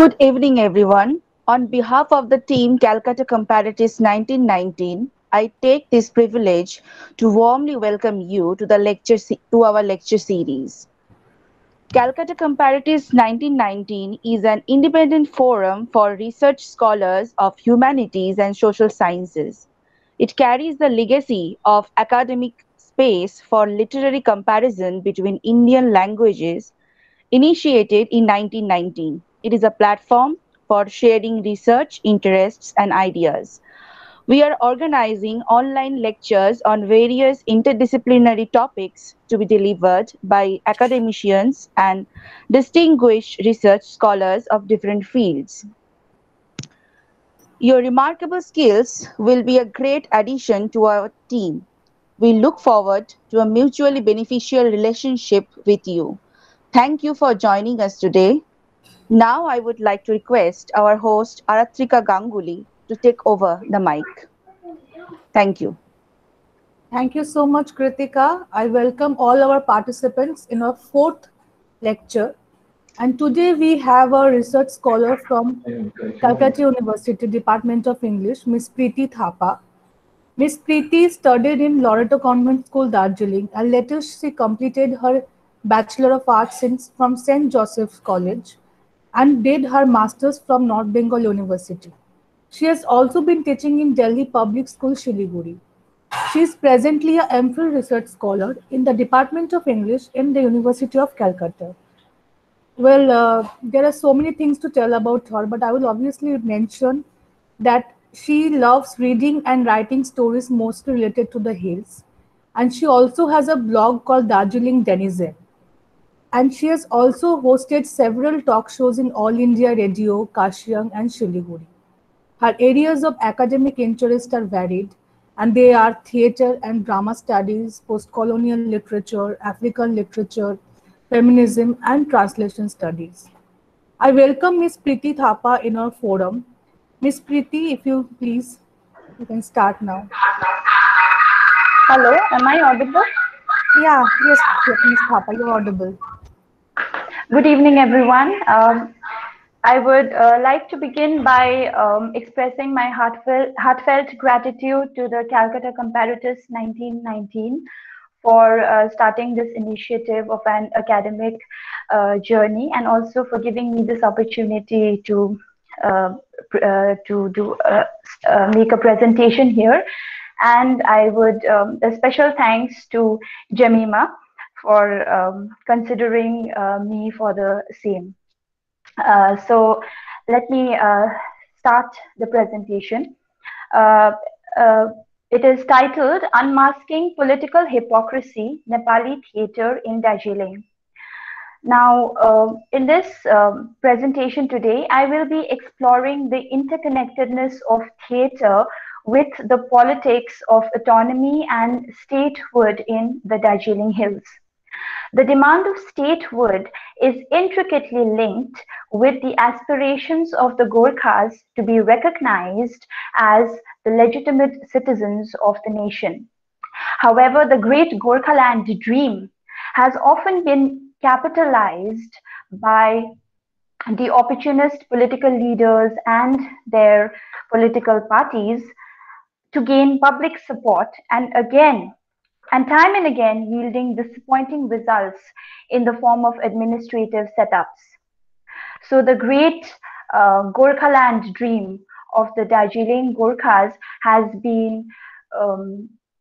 Good evening, everyone. On behalf of the team Calcutta Comparatives 1919, I take this privilege to warmly welcome you to to our lecture series. Calcutta Comparatives 1919 is an independent forum for research scholars of humanities and social sciences. It carries the legacy of academic space for literary comparison between Indian languages initiated in 1919. It is a platform for sharing research interests and ideas. We are organizing online lectures on various interdisciplinary topics to be delivered by academicians and distinguished research scholars of different fields. Your remarkable skills will be a great addition to our team. We look forward to a mutually beneficial relationship with you. Thank you for joining us today. Now I would like to request our host Aratrika Ganguly to take over the mic. Thank you. Thank you so much, Kritika. I welcome all our participants in our fourth lecture. And today we have a research scholar from Calcutta University, Department of English, Miss Preeti Thapa. Miss Preeti studied in Loreto Convent School, Darjeeling, and later she completed her Bachelor of Arts from St. Joseph's College and did her Masters from North Bengal University. She has also been teaching in Delhi Public School, Shiliguri. She is presently a MPhil research scholar in the Department of English in the University of Calcutta. There are so many things to tell about her, but I will obviously mention that she loves reading and writing stories mostly related to the hills. And she also has a blog called Darjeeling Denizen. And she has also hosted several talk shows in All India Radio, Kashiang, and Shiliguri. Her areas of academic interest are varied, and they are theatre and drama studies, post-colonial literature, African literature, feminism, and translation studies. I welcome Ms. Preeti Thapa in our forum. Ms. Preeti, if you please, you can start now. Hello, am I audible? Yeah, yes, Ms. Thapa, you're audible. Good evening, everyone. I would like to begin by expressing my heartfelt gratitude to the Calcutta Comparatives 1919 for starting this initiative of an academic journey, and also for giving me this opportunity to make a presentation here. And I would a special thanks to Jemima for considering me for the same. So let me start the presentation. Uh, uh, it is titled Unmasking Political Hypocrisy, Nepali Theatre in Darjeeling. Now, in this presentation today, I will be exploring the interconnectedness of theatre with the politics of autonomy and statehood in the Darjeeling Hills. The demand of statehood is intricately linked with the aspirations of the Gorkhas to be recognized as the legitimate citizens of the nation. However, the great Gorkhaland dream has often been capitalized by the opportunist political leaders and their political parties to gain public support, and time and again yielding disappointing results in the form of administrative setups. So the great Gorkhaland dream of the Darjeeling Gorkhas has been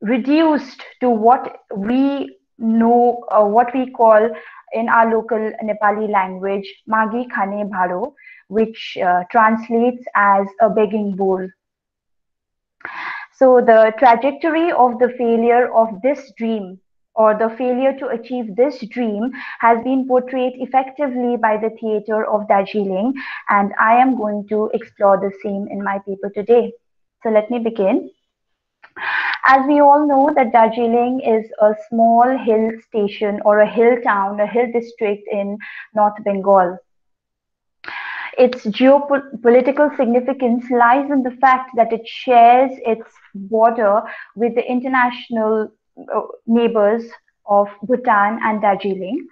reduced to what we know, what we call in our local Nepali language, Magi Khane Bharo, which translates as a begging bowl. So the trajectory of the failure of this dream, or the failure to achieve this dream, has been portrayed effectively by the theatre of Darjeeling, and I am going to explore the same in my paper today. So let me begin. As we all know that Darjeeling is a small hill station or a hill town, a hill district in North Bengal. Its geopolitical significance lies in the fact that it shares its border with the international neighbors of Bhutan and Darjeeling.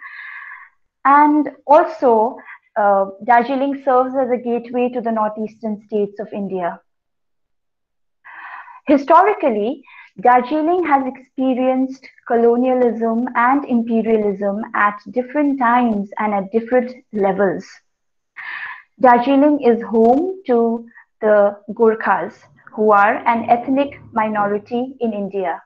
And also, Darjeeling serves as a gateway to the northeastern states of India. Historically, Darjeeling has experienced colonialism and imperialism at different times and at different levels. Darjeeling is home to the Gurkhas, who are an ethnic minority in India.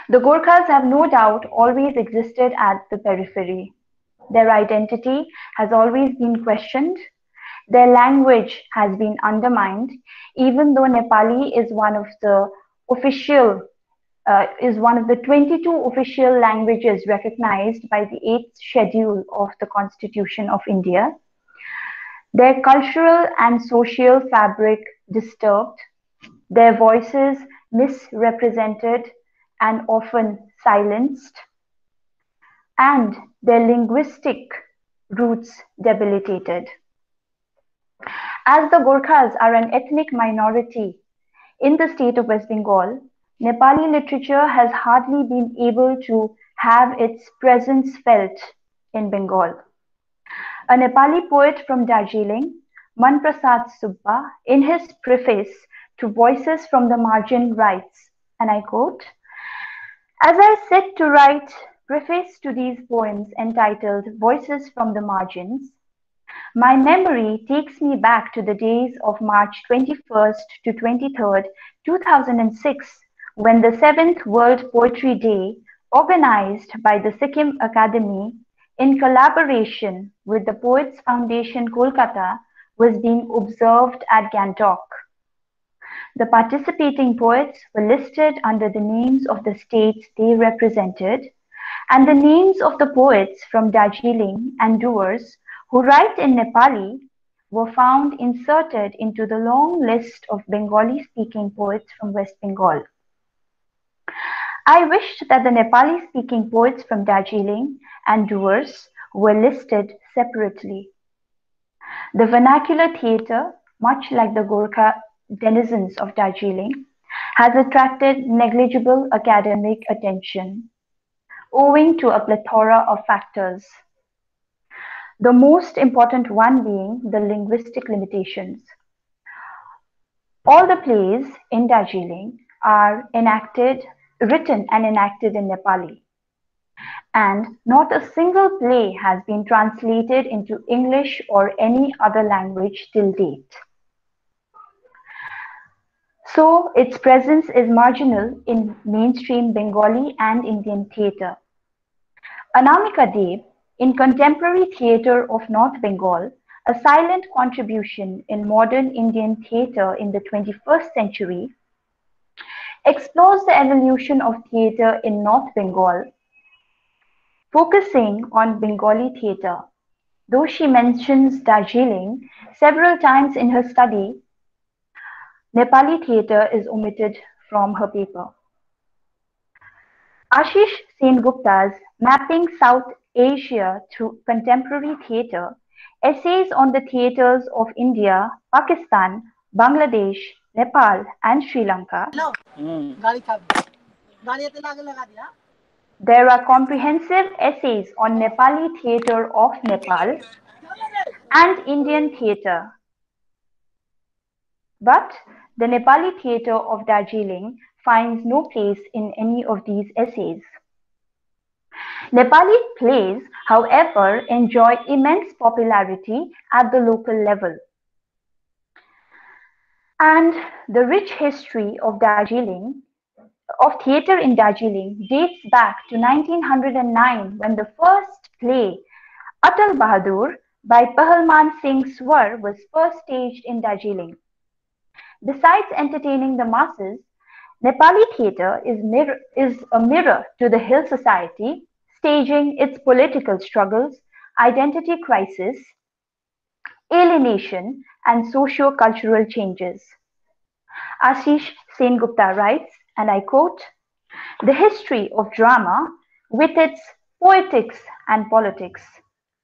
The Gurkhas have no doubt always existed at the periphery. Their identity has always been questioned. Their language has been undermined, even though Nepali is one of the official is one of the 22 official languages recognized by the 8th schedule of the Constitution of India. Their cultural and social fabric disturbed, their voices misrepresented and often silenced, and their linguistic roots debilitated. As the Gorkhas are an ethnic minority in the state of West Bengal, Nepali literature has hardly been able to have its presence felt in Bengal. A Nepali poet from Darjeeling, Manprasad Subba, in his preface to Voices from the Margin writes, and I quote, "As I sit to write preface to these poems entitled Voices from the Margins, my memory takes me back to the days of March 21st to 23rd, 2006, when the 7th World Poetry Day, organized by the Sikkim Academy in collaboration with the Poets Foundation Kolkata, was being observed at Gantok. The participating poets were listed under the names of the states they represented, and the names of the poets from Darjeeling and doers who write in Nepali were found inserted into the long list of Bengali-speaking poets from West Bengal. I wished that the Nepali-speaking poets from Darjeeling and doers were listed separately. The vernacular theatre, much like the Gorkha denizens of Darjeeling, has attracted negligible academic attention, owing to a plethora of factors. The most important one being the linguistic limitations. All the plays in Darjeeling are written and enacted in Nepali, and not a single play has been translated into English or any other language till date. So its presence is marginal in mainstream Bengali and Indian theatre. Anamika Dev, in contemporary theatre of North Bengal, a silent contribution in modern Indian theatre in the 21st century, explores the evolution of theatre in North Bengal, focusing on Bengali theatre. Though she mentions Darjeeling several times in her study, Nepali theatre is omitted from her paper. Ashish Sengupta's Mapping South Asia Through Contemporary Theatre, essays on the theatres of India, Pakistan, Bangladesh, Nepal, and Sri Lanka. There are comprehensive essays on Nepali theatre of Nepal and Indian theatre. But the Nepali theatre of Darjeeling finds no place in any of these essays. Nepali plays, however, enjoy immense popularity at the local level. And the rich history of theatre in Darjeeling dates back to 1909, when the first play, Atal Bahadur, by Pahalman Singh Swar, was first staged in Darjeeling. Besides entertaining the masses, Nepali theatre is a mirror to the Hill Society, staging its political struggles, identity crisis, alienation, and socio-cultural changes. Ashish Sengupta writes, and I quote, "The history of drama, with its poetics and politics,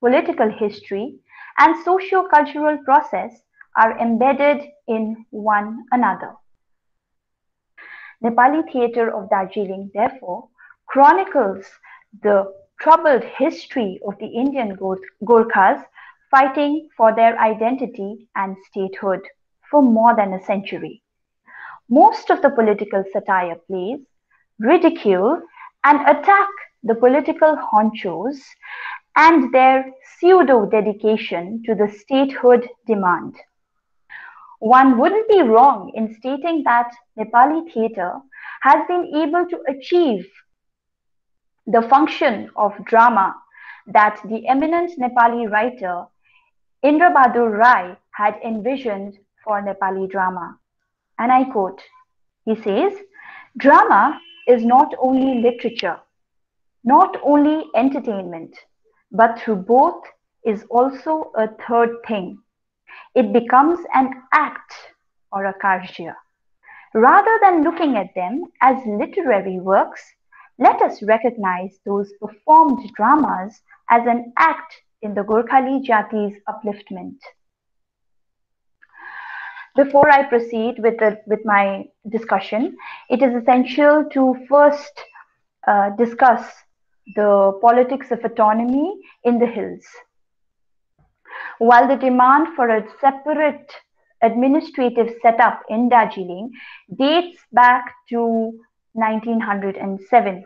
political history, and socio-cultural process are embedded in one another." Nepali theatre of Darjeeling, therefore, chronicles the troubled history of the Indian Gorkhas fighting for their identity and statehood for more than a century. Most of the political satire plays ridicule and attack the political honchos and their pseudo dedication to the statehood demand. One wouldn't be wrong in stating that Nepali theatre has been able to achieve the function of drama that the eminent Nepali writer Indrabadur Rai had envisioned for Nepali drama. And I quote, he says, "Drama is not only literature, not only entertainment, but through both is also a third thing. It becomes an act or a karya. Rather than looking at them as literary works, let us recognize those performed dramas as an act in the Gorkhali Jati's upliftment." Before I proceed with my discussion, it is essential to first discuss the politics of autonomy in the hills. While the demand for a separate administrative setup in Darjeeling dates back to 1907,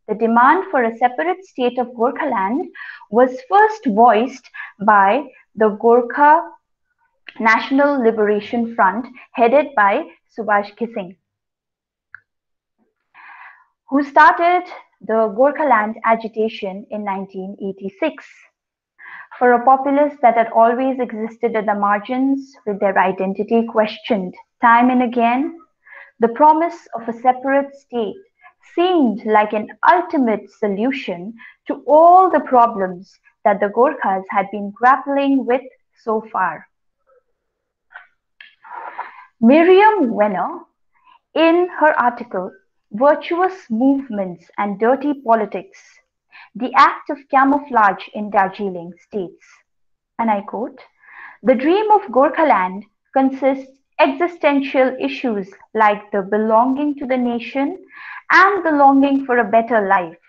the demand for a separate state of Gorkhaland was first voiced by the Gorkha National Liberation Front headed by Subhash Khising, who started the Gorkhaland agitation in 1986. For a populace that had always existed at the margins with their identity questioned time and again, the promise of a separate state seemed like an ultimate solution to all the problems that the Gorkhas had been grappling with so far. Miriam Wenner, in her article "Virtuous Movements and Dirty Politics: The Act of Camouflage in Darjeeling" states, and I quote, "The dream of Gorkhaland consists existential issues like the belonging to the nation and the longing for a better life.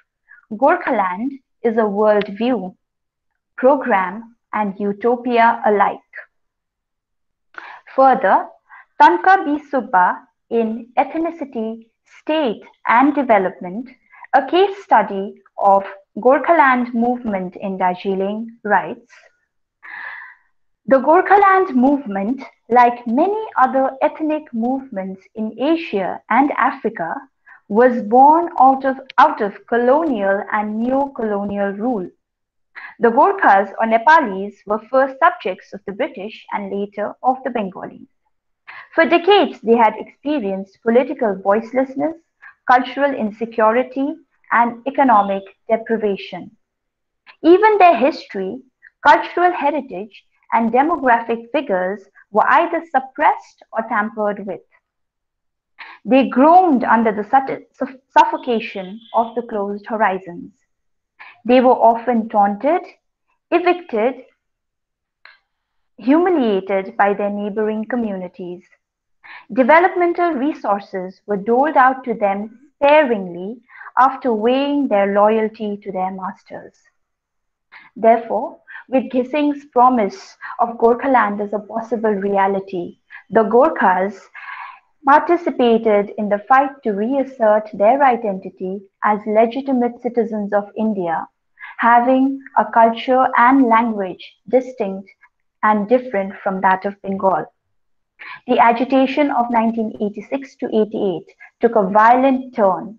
Gorkhaland is a worldview, program, and utopia alike." Further, Tanka B. Subba in "Ethnicity, State and Development, a Case Study of Gorkhaland Movement in Darjeeling" writes, "The Gorkhaland movement, like many other ethnic movements in Asia and Africa, was born out of colonial and neo-colonial rule. The Gorkhas or Nepalis were first subjects of the British and later of the Bengalis. For decades they had experienced political voicelessness, cultural insecurity, and economic deprivation. Even their history, cultural heritage, and demographic figures were either suppressed or tampered with. They groaned under the suffocation of the closed horizons. They were often taunted, evicted, humiliated by their neighboring communities. Developmental resources were doled out to them sparingly after weighing their loyalty to their masters. Therefore, with Ghising's promise of Gorkhaland as a possible reality, the Gorkhas participated in the fight to reassert their identity as legitimate citizens of India, having a culture and language distinct and different from that of Bengal. The agitation of 1986 to 88 took a violent turn,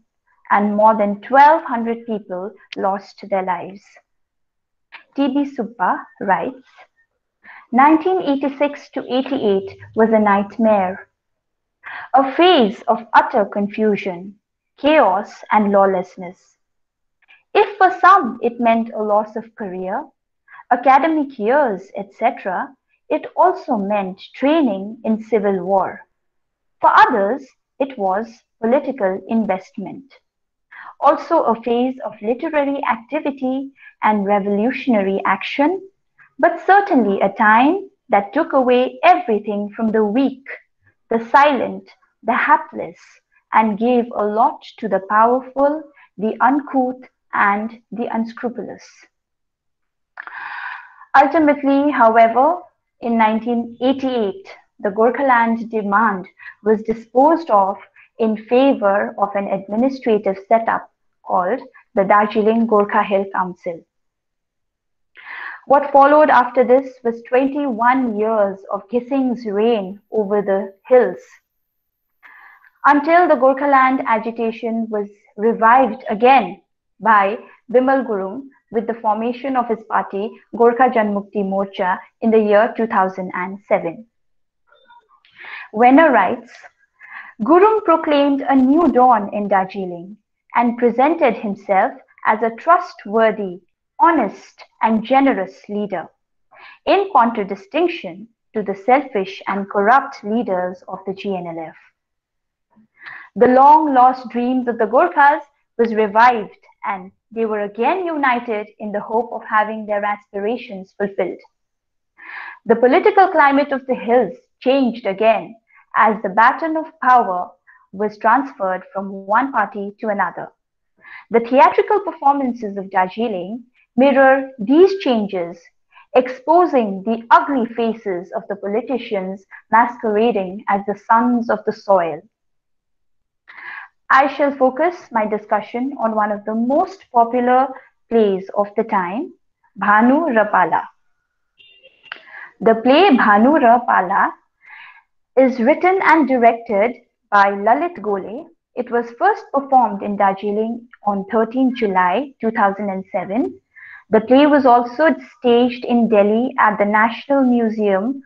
and more than 1,200 people lost their lives. T.B. Subba writes, 1986 to 88 was a nightmare, a phase of utter confusion, chaos, and lawlessness. If for some it meant a loss of career, academic years, etc., it also meant training in civil war. For others, it was political investment. Also a phase of literary activity and revolutionary action, but certainly a time that took away everything from the weak, the silent, the hapless, and gave a lot to the powerful, the uncouth, and the unscrupulous. Ultimately, however, in 1988, the Gorkhaland demand was disposed of in favor of an administrative setup called the Darjeeling Gorkha Hill Council. What followed after this was 21 years of Ghissing's reign over the hills, until the Gorkhaland agitation was revived again by Bimal Gurung with the formation of his party Gorkha Janmukti Morcha in the year 2007. Wenner writes, Gurung proclaimed a new dawn in Darjeeling and presented himself as a trustworthy, honest and generous leader, in contradistinction to the selfish and corrupt leaders of the GNLF. The long-lost dreams of the Gorkhas was revived and they were again united in the hope of having their aspirations fulfilled. The political climate of the hills changed again as the baton of power was transferred from one party to another. The theatrical performances of Darjeeling mirror these changes, exposing the ugly faces of the politicians masquerading as the sons of the soil. I shall focus my discussion on one of the most popular plays of the time, Bhanu Rapala. The play Bhanu Rapala is written and directed by Lalit Gole. It was first performed in Darjeeling on 13 July 2007. The play was also staged in Delhi at the National Museum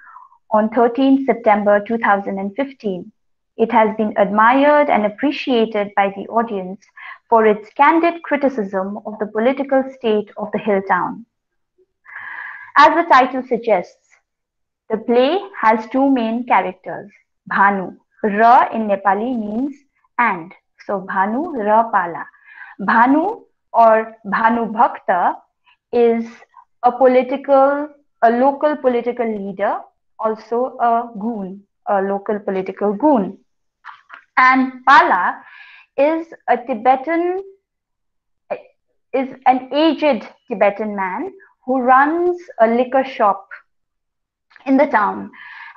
on 13 September 2015. It has been admired and appreciated by the audience for its candid criticism of the political state of the hill town. As the title suggests, the play has two main characters, Bhanu. Ra in Nepali means and, so Bhanu Rapala. Bhanu or Bhanu Bhakta is a local political leader, also a goon, a local political goon. And Pala is an aged Tibetan man who runs a liquor shop in the town,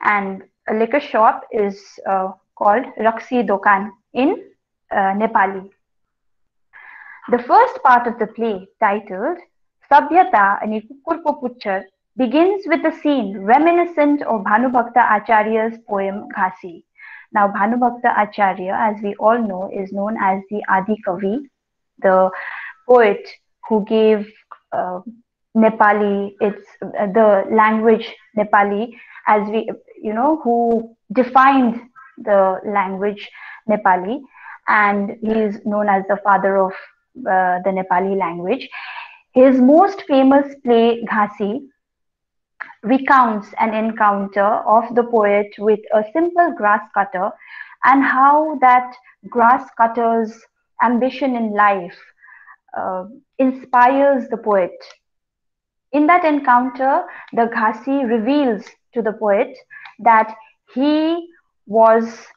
and a liquor shop is called Raksi Dokan in Nepali. The first part of the play, titled Sabhyata ani Kukurpo Puchar, begins with a scene reminiscent of Bhanubhakta Acharya's poem Ghasi. Now, Bhanubhakta Acharya, as we all know, is known as the Adi Kavi, the poet who gave Nepali, the language Nepali, as we, who defined the language Nepali, and he is known as the father of the Nepali language. His most famous play, Ghasi, recounts an encounter of the poet with a simple grass cutter and how that grass cutter's ambition in life inspires the poet. In that encounter, the Ghasi reveals to the poet that he was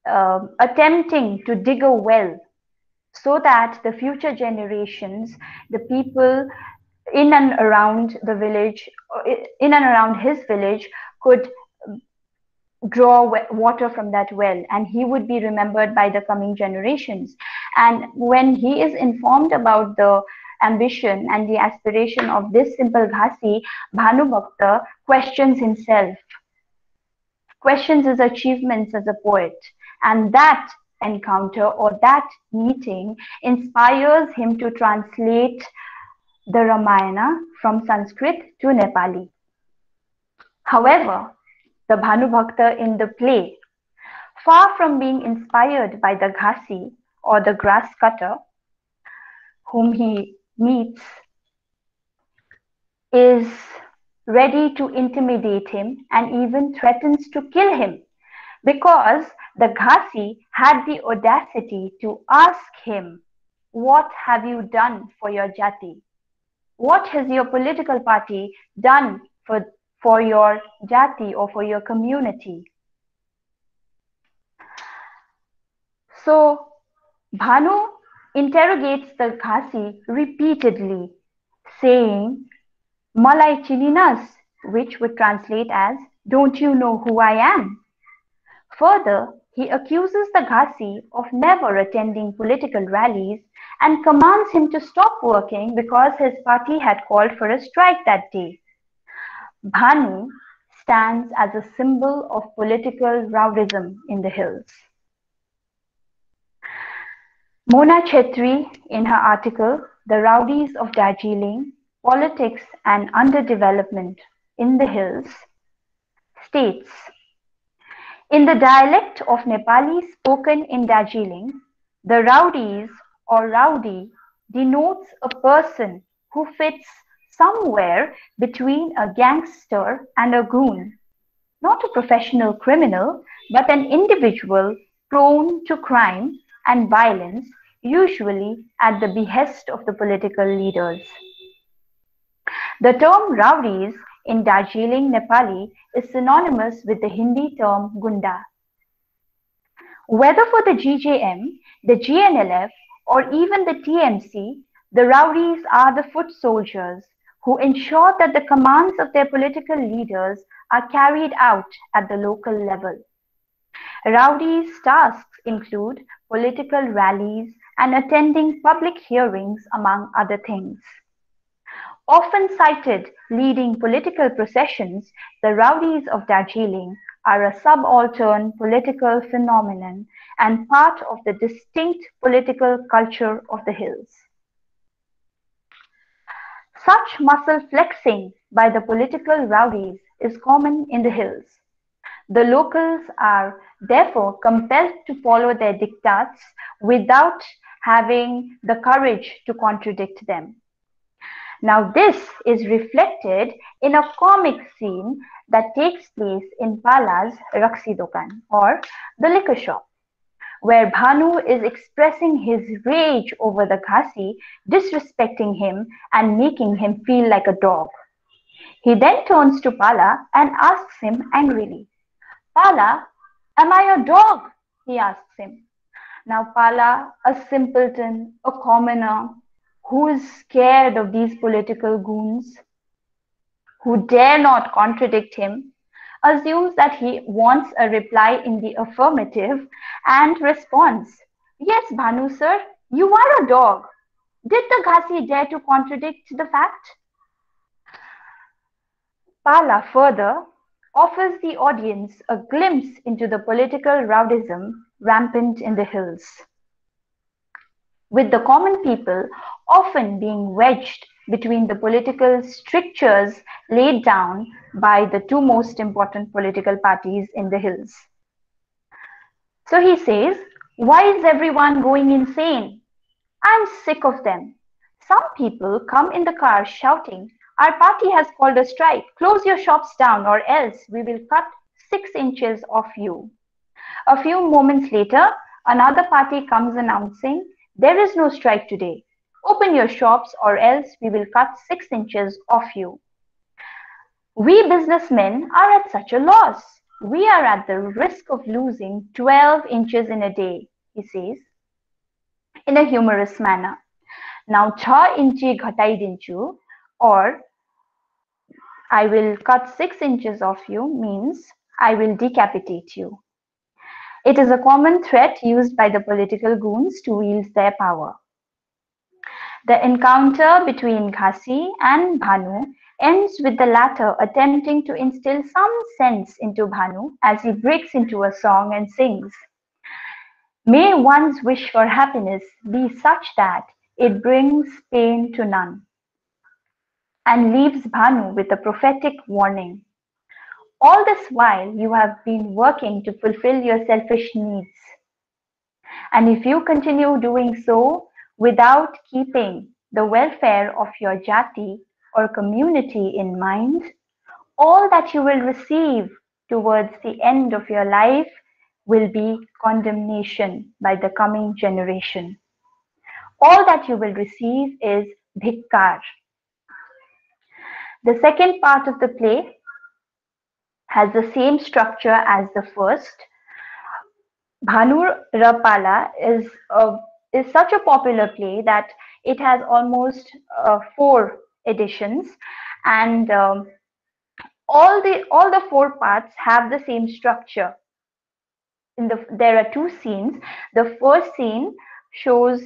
attempting to dig a well so that the future generations, the people in and around the village, in and around his village, could draw water from that well, and he would be remembered by the coming generations. And when he is informed about the ambition and the aspiration of this simple Ghasi, Bhanu Bhakta questions himself, questions his achievements as a poet, and that encounter or that meeting inspires him to translate the Ramayana from Sanskrit to Nepali. However, the Bhanu Bhakta in the play, far from being inspired by the Ghasi or the grass cutter whom he meets, is ready to intimidate him and even threatens to kill him, because the Ghasi had the audacity to ask him, "What have you done for your jati? What has your political party done for your jati or for your community?" So Bhanu interrogates the Ghasi repeatedly, saying Malai Chininas, which would translate as "Don't you know who I am?" Further, he accuses the Ghasi of never attending political rallies and commands him to stop working because his party had called for a strike that day. Bhanu stands as a symbol of political rowdyism in the hills. Mona Chetri, in her article "The Rowdies of Darjeeling: Politics and Underdevelopment in the Hills", states, in the dialect of Nepali spoken in Darjeeling, the rowdies or rowdy denotes a person who fits somewhere between a gangster and a goon, not a professional criminal, but an individual prone to crime and violence, usually at the behest of the political leaders. The term rowdies in Darjeeling Nepali is synonymous with the Hindi term gunda. Whether for the GJM, the GNLF, or even the TMC, the rowdies are the foot soldiers who ensure that the commands of their political leaders are carried out at the local level. Rowdies' tasks include political rallies and attending public hearings, among other things. Often cited leading political processions, the rowdies of Darjeeling are a subaltern political phenomenon and part of the distinct political culture of the hills. Such muscle flexing by the political rowdies is common in the hills. The locals are therefore compelled to follow their diktats without having the courage to contradict them. Now this is reflected in a comic scene that takes place in Pala's Raksi Dokan, or the liquor shop, where Bhanu is expressing his rage over the Ghasi, disrespecting him and making him feel like a dog. He then turns to Pala and asks him angrily, "Pala, am I a dog?" he asks him. Now Pala, a simpleton, a commoner, who is scared of these political goons, who dare not contradict him, assumes that he wants a reply in the affirmative and responds, "Yes, Bhanu sir, you are a dog. Did the Ghasi dare to contradict the fact?" Pala further offers the audience a glimpse into the political rowdyism rampant in the hills, with the common people often being wedged between the political strictures laid down by the two most important political parties in the hills. So he says, "Why is everyone going insane? I'm sick of them. Some people come in the car shouting, 'Our party has called a strike. Close your shops down or else we will cut 6 inches off you.' A few moments later, another party comes announcing, 'There is no strike today. Open your shops or else we will cut 6 inches off you.' We businessmen are at such a loss. We are at the risk of losing 12 inches in a day," he says, in a humorous manner. Now, 6 inchi ghatai dinchu, or I will cut 6 inches off you, means I will decapitate you. It is a common threat used by the political goons to wield their power. The encounter between Ghasi and Bhanu ends with the latter attempting to instill some sense into Bhanu as he breaks into a song and sings, "May one's wish for happiness be such that it brings pain to none," and leaves Bhanu with a prophetic warning. All this while you have been working to fulfill your selfish needs. And if you continue doing so without keeping the welfare of your jati or community in mind, all that you will receive towards the end of your life will be condemnation by the coming generation. All that you will receive is dhikkar. The second part of the play has the same structure as the first. Bhanur Rapala is such a popular play that it has almost 4 editions, And all the four parts have the same structure. There are two scenes. The first scene shows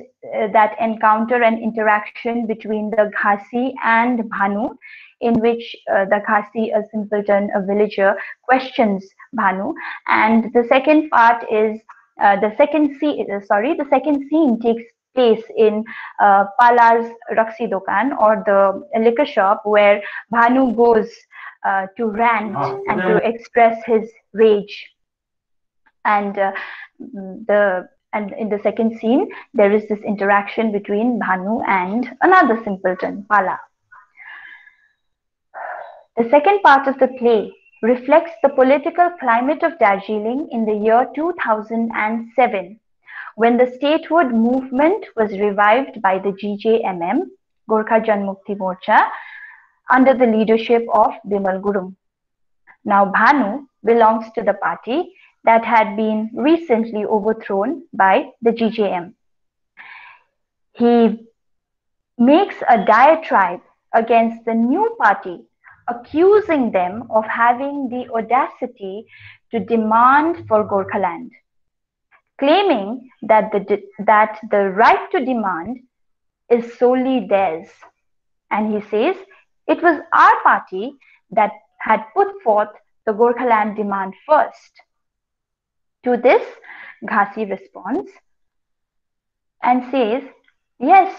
that encounter and interaction between the Ghasi and Bhanu, in which the Ghasi, a simpleton, a villager, questions Bhanu. And the second part is the second scene takes place in Pala's Raksi Dokan, or the liquor shop, where Bhanu goes to rant and to express his rage. And and in the second scene, there is this interaction between Bhanu and another simpleton, Pala. The second part of the play reflects the political climate of Darjeeling in the year 2007, when the statehood movement was revived by the GJMM, Gorkha Janmukti Morcha, under the leadership of Bimal Gurung. Now, Bhanu belongs to the party that had been recently overthrown by the GJM. He makes a diatribe against the new party, accusing them of having the audacity to demand for Gorkhaland, claiming that the right to demand is solely theirs. And he says, it was our party that had put forth the Gorkhaland demand first. To this, Ghasi responds and says, yes,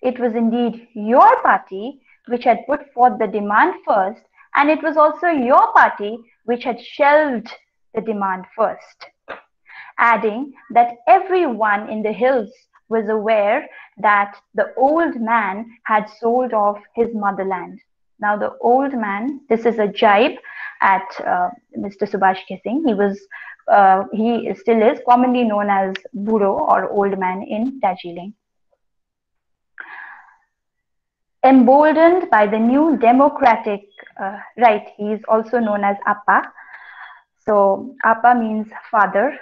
it was indeed your party which had put forth the demand first, and it was also your party which had shelved the demand first, adding that everyone in the hills was aware that the old man had sold off his motherland. Now, the old man, this is a jibe at Mr. Subhash Kissing. He still is commonly known as Buro, or old man, in Darjeeling. Emboldened by the new democratic right, he is also known as Appa. So Appa means father.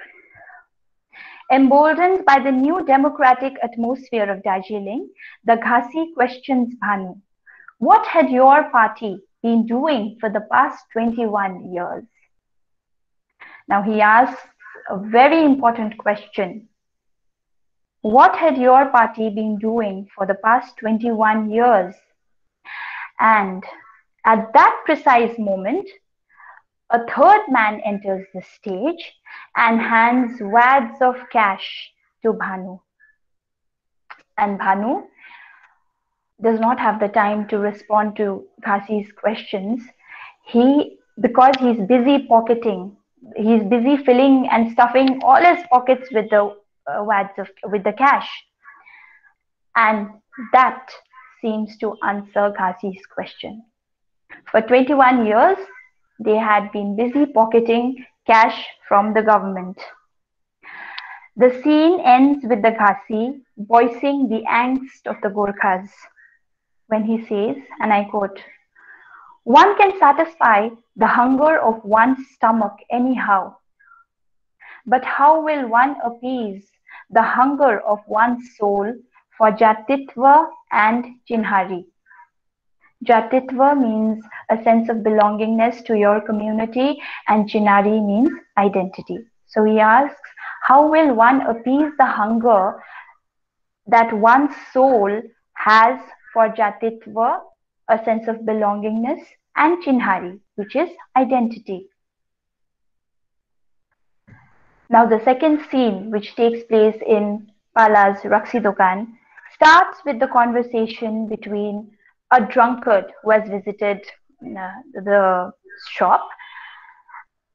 Emboldened by the new democratic atmosphere of Darjeeling, the Ghasi questions Bhanu. What had your party been doing for the past 21 years? Now he asks a very important question. What had your party been doing for the past 21 years? And at that precise moment, a third man enters the stage and hands wads of cash to Bhanu. And Bhanu does not have the time to respond to Ghasi's questions. Because he's busy pocketing, he's busy filling and stuffing all his pockets with the with the cash. And that seems to answer Ghasi's question. For 21 years, they had been busy pocketing cash from the government. The scene ends with the Ghasi voicing the angst of the Gorkhas when he says, and I quote, "One can satisfy the hunger of one's stomach anyhow, but how will one appease the hunger of one's soul for Jatitva and Chinhari?" Jatitva means a sense of belongingness to your community, and Chinhari means identity. So he asks, how will one appease the hunger that one's soul has for Jatitva, a sense of belongingness, and Chinhari, which is identity? Now the second scene, which takes place in Pala's Raksi Dokan, starts with the conversation between a drunkard who has visited the shop,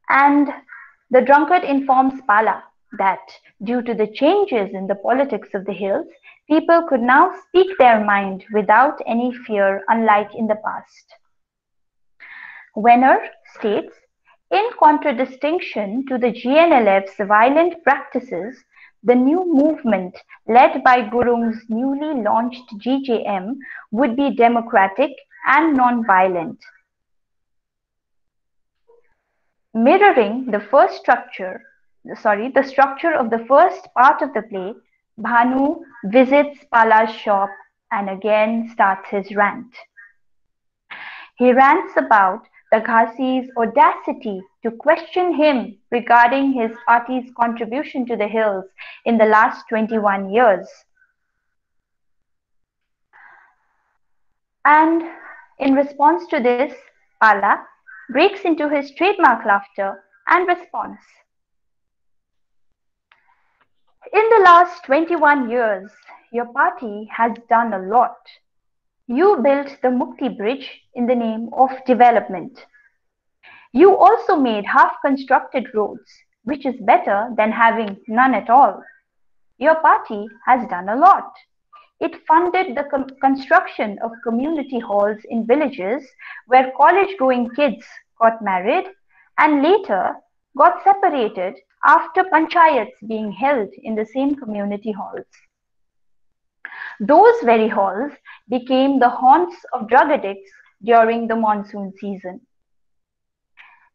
and the drunkard informs Pala that due to the changes in the politics of the hills, people could now speak their mind without any fear, unlike in the past. Wenner states, in contradistinction to the GNLF's violent practices, the new movement led by Gurung's newly launched GJM would be democratic and non-violent. Mirroring the structure of the first part of the play, Bhanu visits Pala's shop and again starts his rant. He rants about the Ghazi's audacity to question him regarding his party's contribution to the hills in the last 21 years. And in response to this, Pala breaks into his trademark laughter and responds, "In the last 21 years, your party has done a lot. You built the Mukti Bridge in the name of development. You also made half-constructed roads, which is better than having none at all. Your party has done a lot. It funded the construction of community halls in villages where college-going kids got married and later got separated after panchayats being held in the same community halls. Those very halls became the haunts of drug addicts during the monsoon season.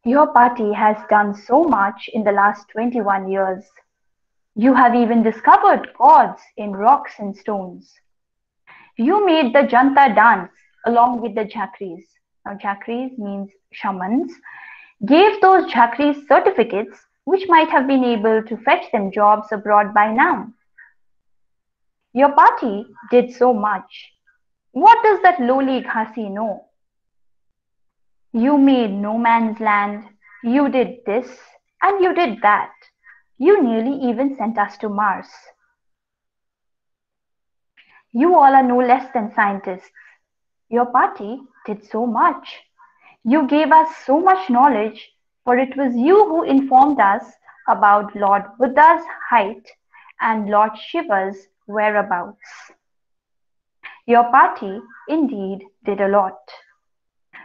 Your party has done so much in the last 21 years. You have even discovered gods in rocks and stones. You made the Janta dance along with the Jhakris. Now, Jhakris means shamans. Gave those Jhakris certificates which might have been able to fetch them jobs abroad by now. Your party did so much. What does that lowly Ghasi know? You made no man's land. You did this and you did that. You nearly even sent us to Mars. You all are no less than scientists. Your party did so much. You gave us so much knowledge, for it was you who informed us about Lord Buddha's height and Lord Shiva's whereabouts. Your party indeed did a lot.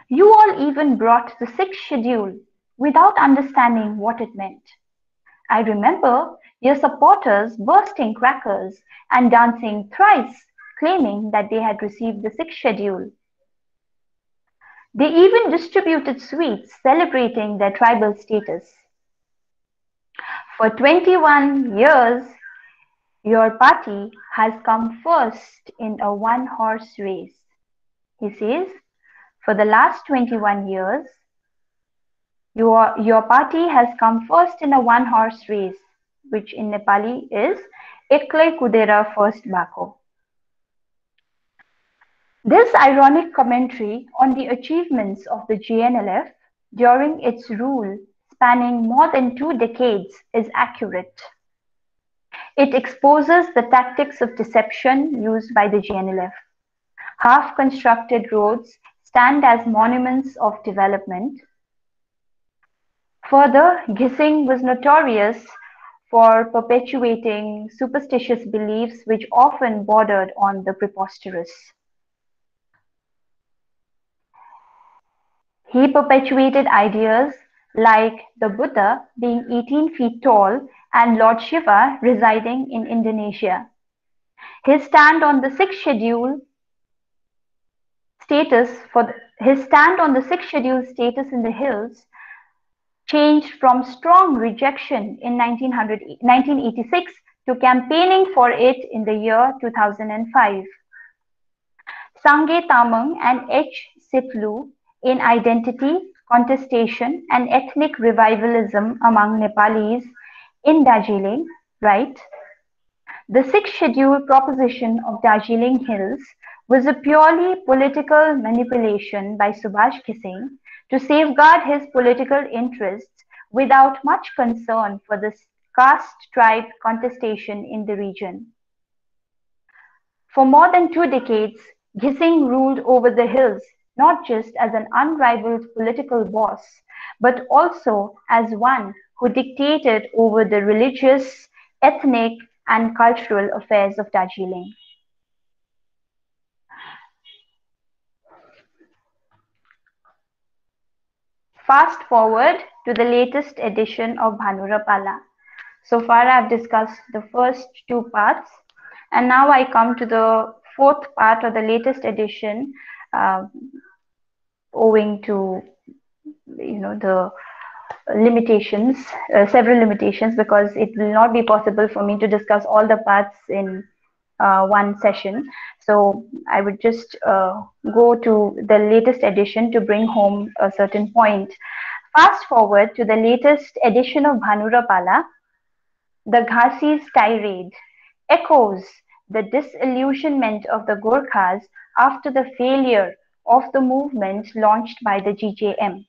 You all even brought the sixth schedule without understanding what it meant. I remember your supporters bursting crackers and dancing thrice, claiming that they had received the sixth schedule. They even distributed sweets celebrating their tribal status. For 21 years, your party has come first in a one-horse race. He says, for the last 21 years, your party has come first in a one-horse race, which in Nepali is Ekle Kudera First Bako. This ironic commentary on the achievements of the JNLF during its rule spanning more than 2 decades is accurate. It exposes the tactics of deception used by the JNLF. Half-constructed roads stand as monuments of development. Further, Ghising was notorious for perpetuating superstitious beliefs which often bordered on the preposterous. He perpetuated ideas like the Buddha being 18 feet tall and Lord Shiva residing in Indonesia. His stand on the sixth schedule status in the hills changed from strong rejection in 1986 to campaigning for it in the year 2005. Sangye Tamang and H. Sitlu in identity, contestation, and ethnic revivalism among Nepalis in Darjeeling, right? The sixth schedule proposition of Darjeeling Hills was a purely political manipulation by Subhash Ghising to safeguard his political interests without much concern for the caste tribe contestation in the region. For more than 2 decades, Ghising ruled over the hills not just as an unrivaled political boss, but also as one who dictated over the religious, ethnic, and cultural affairs of Darjeeling. Fast forward to the latest edition of Bhanura Pala. So far I've discussed the first 2 parts, and now I come to the 4th part or the latest edition, owing to the limitations, several limitations, because it will not be possible for me to discuss all the parts in one session. So I would just go to the latest edition to bring home a certain point. Fast forward to the latest edition of Bhanura Pala, the Ghasi's tirade echoes the disillusionment of the Gorkhas after the failure of the movement launched by the GJM.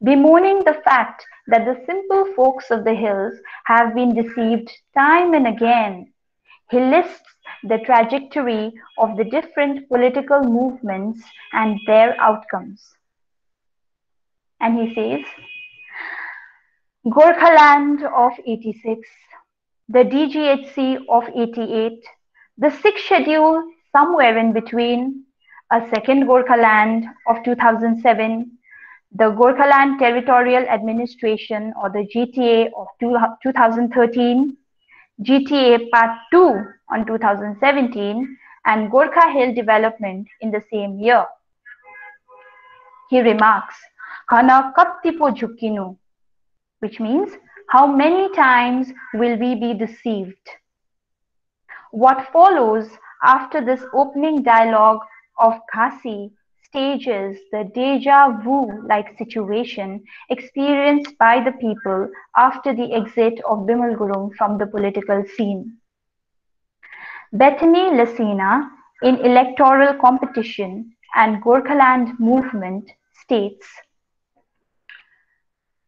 Bemoaning the fact that the simple folks of the hills have been deceived time and again, he lists the trajectory of the different political movements and their outcomes. And he says, Gorkhaland of 86, the DGHC of 88, the sixth schedule somewhere in between, a second Gorkhaland of 2007, the Gorkhaland Territorial Administration or the GTA of 2013, GTA Part 2 on 2017, and Gorkha Hill Development in the same year. He remarks, Hana kaptipo jhukinu, which means how many times will we be deceived? What follows after this opening dialogue of Ghasi stages the deja vu-like situation experienced by the people after the exit of Bimal Gurung from the political scene. Bethany Lassina, in Electoral Competition and Gorkhaland Movement, states,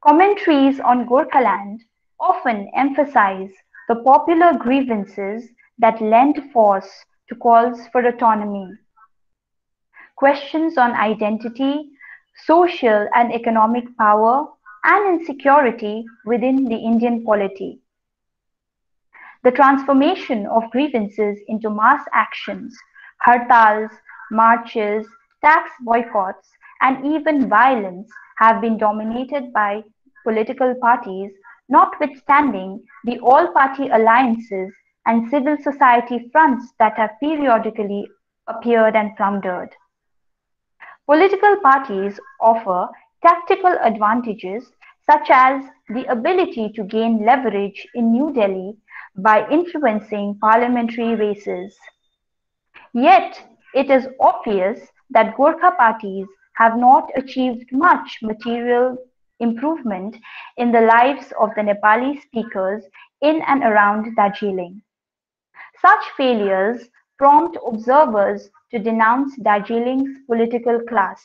commentaries on Gorkhaland often emphasize the popular grievances that lend force to calls for autonomy. Questions on identity, social and economic power, and insecurity within the Indian polity. The transformation of grievances into mass actions, hartals, marches, tax boycotts, and even violence have been dominated by political parties, notwithstanding the all-party alliances and civil society fronts that have periodically appeared and floundered. Political parties offer tactical advantages such as the ability to gain leverage in New Delhi by influencing parliamentary races. Yet, it is obvious that Gorkha parties have not achieved much material improvement in the lives of the Nepali speakers in and around Darjeeling. Such failures prompt observers to denounce Darjeeling's political class.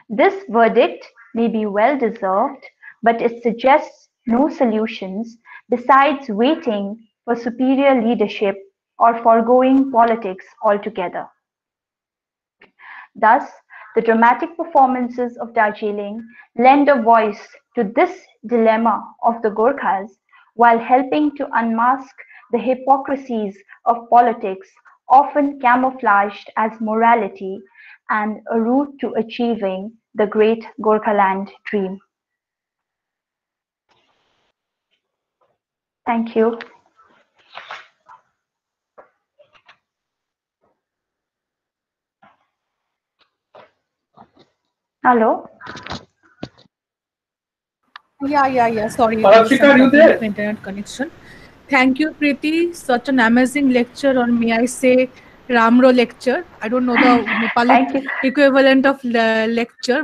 This verdict may be well deserved, but it suggests no solutions besides waiting for superior leadership or foregoing politics altogether. Thus, the dramatic performances of Darjeeling lend a voice to this dilemma of the Gorkhas while helping to unmask the hypocrisies of politics often camouflaged as morality and a route to achieving the great Gorkhaland dream. Thank you. Hello? Yeah. Sorry, there was Parashika, some are you problem there? with internet connection. Thank you, Preeti. Such an amazing lecture, or may I say, Ramro lecture. I don't know the Nepali Thank you. equivalent of lecture,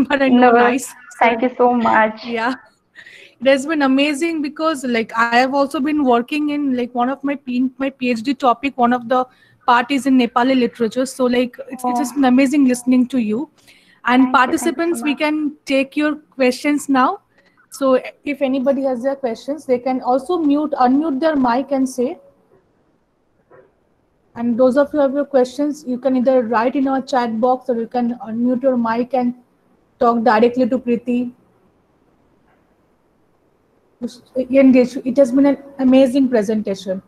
but I know No, nice. thank So you so much. yeah, it has been amazing because like I have also been working in like one of my PhD topic, one of the parties in Nepali literature. So like it's Oh, just been amazing listening to you. And thank you so participants, we much. can take your questions now. So if anybody has their questions, they can also unmute their mic and say. And those of you who have your questions, you can either write in our chat box or you can unmute your mic and talk directly to Preeti. It has been an amazing presentation.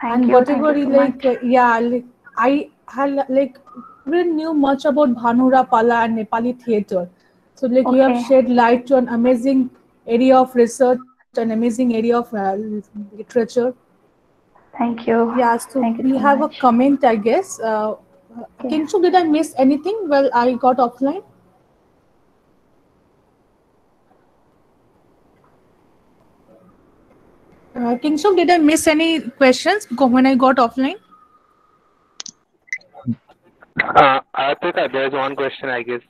Thank And you. Thank whatever you so like much. I had like didn't knew much about Bhanura Pala and Nepali theatre. So like you have Okay. shed light to an amazing area of research, an amazing area of literature. Thank you. Yeah, so Thank you we so have a much. comment, I guess. Okay. Kinshu, did I miss anything? Well, I got offline. Kingshuk, did I miss any questions when I got offline? I think there's one question, I guess.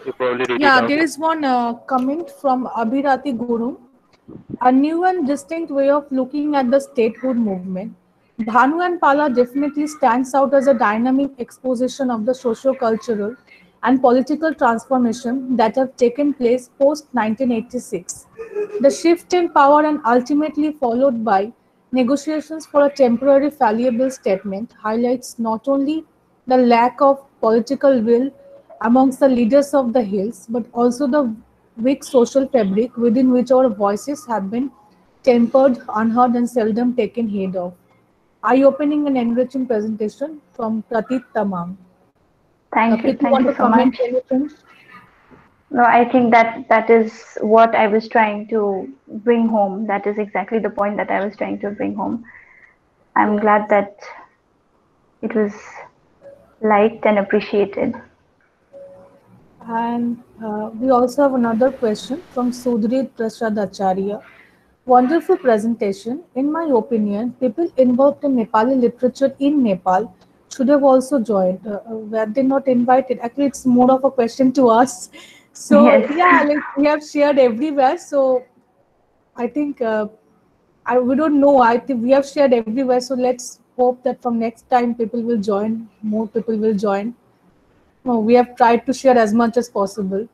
You probably read it Yeah, out. there is one comment from Abhirati Guru. A new and distinct way of looking at the statehood movement. Dhanu and Pala definitely stands out as a dynamic exposition of the socio-cultural and political transformation that have taken place post 1986. The shift in power and ultimately followed by negotiations for a temporary fallible statement highlights not only the lack of political will amongst the leaders of the hills, but also the weak social fabric within which our voices have been tempered, unheard, and seldom taken heed of. Eye-opening and enriching presentation from Pratit Tamam. Preeti, Thank want you to so comment much. anything? No, I think that is what I was trying to bring home. That is exactly the point that I was trying to bring home. I'm Yeah. glad that it was liked and appreciated. And we also have another question from Sudhir Prasad Acharya. Wonderful presentation. In my opinion, people involved in Nepali literature in Nepal should have also joined. Were they not invited? Actually, it's more of a question to us. So Yes. yeah, like we have shared everywhere. So I think we don't know. I think we have shared everywhere. So let's hope that from next time people will join. More people will join. No, we have tried to share as much as possible.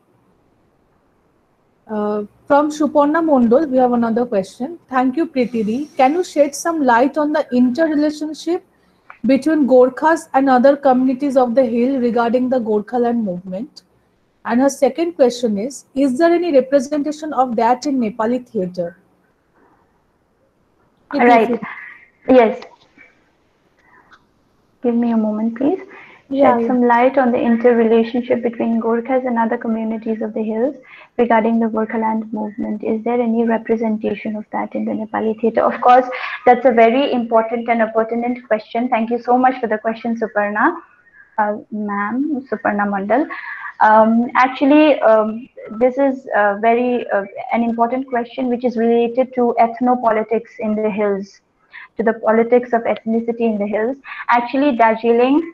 From Suparna Mondol, we have another question. Thank you, Preeti. Can you shed some light on the interrelationship between Gorkhas and other communities of the hill regarding the Gorkhaland movement? And her second question is there any representation of that in Nepali theatre? Preeti, if Right. you... Yes. Give me a moment, please. Yeah, Shed yeah. some light on the interrelationship between Gorkhas and other communities of the hills regarding the Gorkhaland movement. Is there any representation of that in the Nepali theatre? Of course, that's a very important and a pertinent question. Thank you so much for the question, Suparna, ma'am, Suparna Mandal. Actually, this is very an important question which is related to ethnopolitics in the hills, to the politics of ethnicity in the hills. Actually, Darjeeling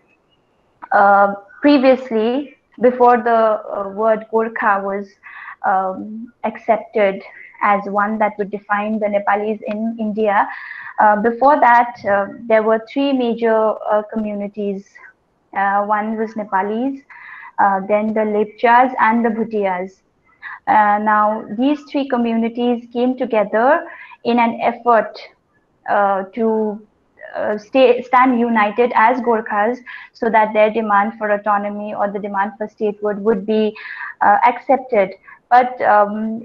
previously, before the word Gorkha was accepted as one that would define the Nepalis in India, before that, there were three major communities. One was Nepalis, then the Lepchas and the Bhutias. Now, these three communities came together in an effort to stand united as Gorkhas so that their demand for autonomy or the demand for statehood would be accepted. But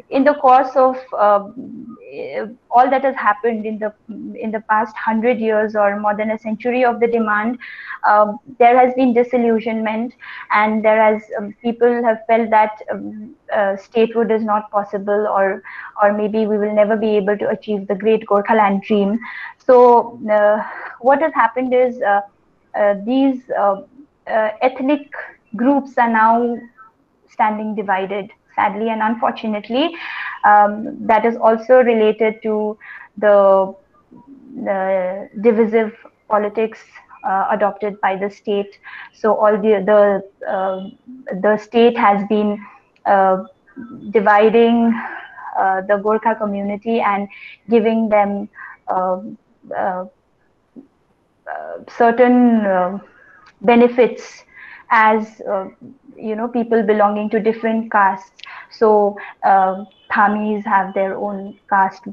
in the course of all that has happened in the past 100 years or more than a century of the demand, there has been disillusionment, and there has people have felt that statehood is not possible, or maybe we will never be able to achieve the great Gorkhaland dream. So what has happened is these ethnic groups are now standing divided, sadly and unfortunately. That is also related to the divisive politics adopted by the state. So all the state has been uh, dividing the Gorkha community and giving them uh, uh, certain benefits as people belonging to different castes. So Thamis have their own caste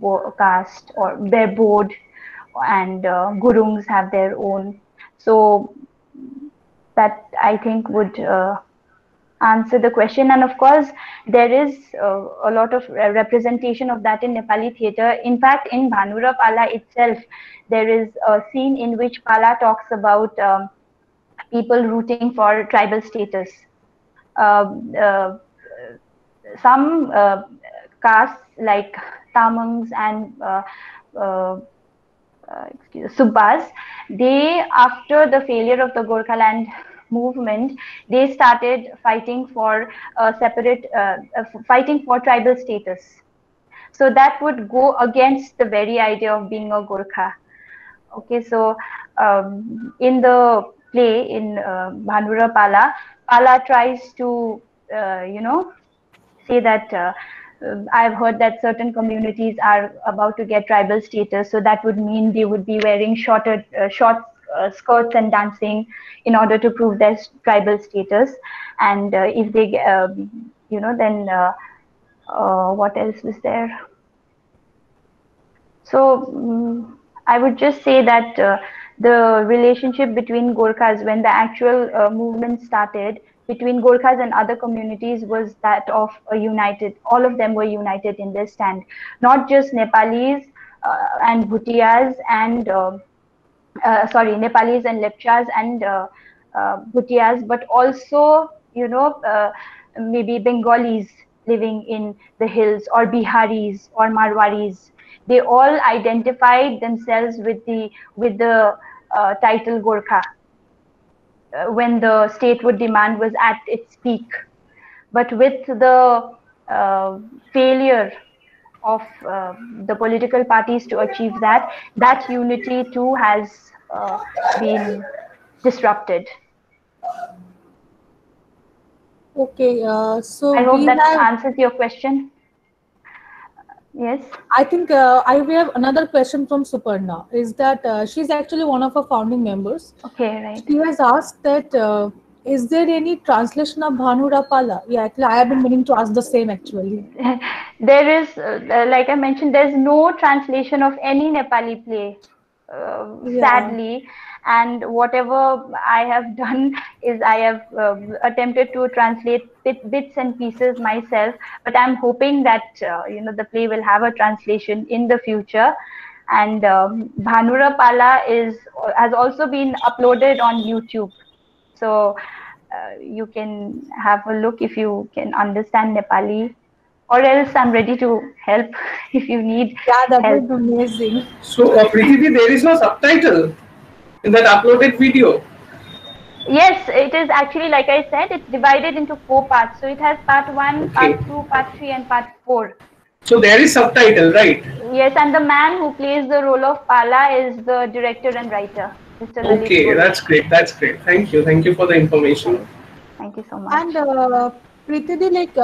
or their board, and Gurungs have their own. So that, I think, would answer the question. And of course, there is a lot of representation of that in Nepali theatre. In fact, in Bhanura Pala itself, there is a scene in which Pala talks about people rooting for tribal status. Uh, some castes like Tamangs and uh, Subbas, they, after the failure of the Gorkhaland movement, they started fighting for separate, fighting for tribal status. So that would go against the very idea of being a Gorkha. Okay, so in the play in Bhanura Pala, Pala tries to, say that I've heard that certain communities are about to get tribal status, so that would mean they would be wearing short skirts and dancing in order to prove their tribal status. And if they, then what else was there? So I would just say that the relationship between Gorkhas, when the actual movement started, between Gorkhas and other communities was that of a united, all of them were united in their stand, not just Nepalis and Bhutias and, Nepalis and Lepchas and Bhutias, but also, maybe Bengalis living in the hills, or Biharis or Marwaris. They all identified themselves with the title Gorkha when the statehood demand was at its peak. But with the failure of the political parties to achieve that, that unity too has been disrupted. Okay, so I hope we that have. answers your question. Yes. I think we have another question from Suparna. Is that she's actually one of our founding members. Okay, right. She has asked that is there any translation of Bhanura Pala? Yeah, actually, I have been meaning to ask the same actually. There is, like I mentioned, there's no translation of any Nepali play, sadly. And whatever I have done is I have attempted to translate bits and pieces myself. But I'm hoping that the play will have a translation in the future. And Bhanura Pala has also been uploaded on YouTube, so you can have a look if you can understand Nepali. Or else I'm ready to help if you need that help. would be amazing. So, Preeti, there is no subtitle in that uploaded video? Yes, it is actually, like I said, it's divided into 4 parts. So it has part 1, part 2, part 3, and part 4. So there is subtitle, right? Yes, and the man who plays the role of Pala is the director and writer, Mr. Lalit Okay, Gori. that's great. That's great. Thank you for the information. Thank you so much. And Preeti, like